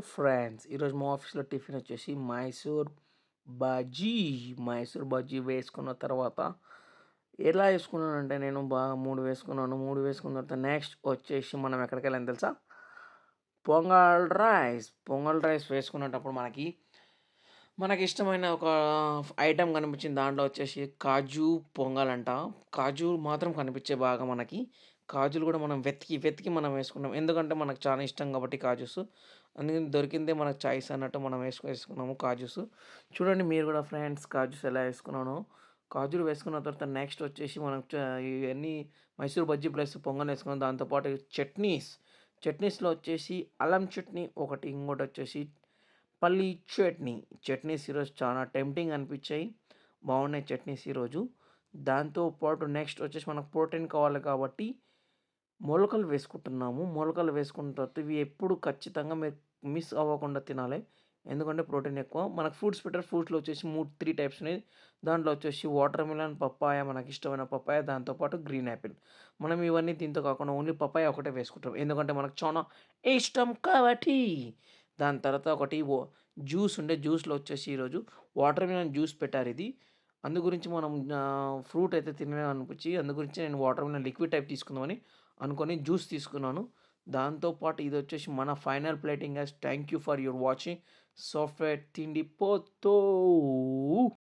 Friends, ఈరోజు మా ఆఫీస్లో టిఫిన్ వచ్చేసి బజ్జీ. మైసూర్ బజ్జీ వేసుకున్న తర్వాత ఎలా వేసుకున్నానంటే నేను బాగా 3 వేసుకున్నాను. 3 వేసుకున్న తర్వాత నెక్స్ట్ వచ్చేసి మనం ఎక్కడికి వెళ్ళాను తెలుసా? పొంగల్ రైస్ వేసుకునేటప్పుడు మనకి ఇష్టమైన ఒక ఐటెం కనిపించింది. దాంట్లో వచ్చేసి కాజు పొంగల్ అంట. కాజు మాత్రం కనిపించే బాగా మనకి. కాజులు కూడా మనం వెతికి మనం వేసుకున్నాం. ఎందుకంటే మనకు చాలా ఇష్టం కాబట్టి కాజుస్. అందుకని దొరికిందే మనకు చాయిస్ అన్నట్టు మనం వేసుకున్నాము కాజుస్. చూడండి మీరు కూడా ఫ్రెండ్స్ కాజుస్ ఎలా వేసుకున్నానో. కాజులు వేసుకున్న తర్వాత నెక్స్ట్ వచ్చేసి మనం ఇవన్నీ మైసూర్ బజ్జీ ప్లస్ పొంగల్ వేసుకున్నాం. దాంతోపాటు చట్నీస్‌లో వచ్చేసి అల్లం చట్నీ ఒకటి, ఇంకోటి వచ్చేసి పల్లీ చట్నీ. చట్నీస్ ఈరోజు చాలా టెంప్టింగ్ అనిపించాయి. బాగున్నాయి చట్నీస్ ఈరోజు. దాంతో పాటు నెక్స్ట్ వచ్చేసి మనకు ప్రోటీన్ కావాలి కాబట్టి మొలకలు వేసుకుంటున్నాము. మొలకలు వేసుకున్న తర్వాత ఇవి ఎప్పుడు ఖచ్చితంగా మీరు మిస్ అవ్వకుండా తినాలి. ఎందుకంటే ప్రోటీన్ ఎక్కువ. మనకు ఫ్రూట్స్ పెట్టారు. ఫ్రూట్స్‌లో వచ్చేసి 3 టైప్స్ ఉన్నాయి. దాంట్లో వచ్చేసి వాటర్ మిలన్, పపాయ మనకిష్టమైన పపాయ, దాంతో పాటు గ్రీన్ యాపిల్. మనం ఇవన్నీ దీంతో కాకుండా ఓన్లీ పపాయ ఒకటే వేసుకుంటాం. ఎందుకంటే మనకు చానా ఇష్టం కాబట్టి. దాని తర్వాత ఒకటి జ్యూస్‌లో వచ్చేసి ఈరోజు వాటర్ మిలన్ జ్యూస్ పెట్టారిది. అందు గురించి మనం ఫ్రూట్ అయితే తినలేమనిపించి అందు గురించి నేను వాటర్ మిలన్ లిక్విడ్ టైప్ తీసుకుందామని అనుకోని జ్యూస్ తీసుకున్నాను. దాంతో పాటు ఇదొచ్చేసి మన final plating guys. Thank you for your watching. Software తిండి పోతో.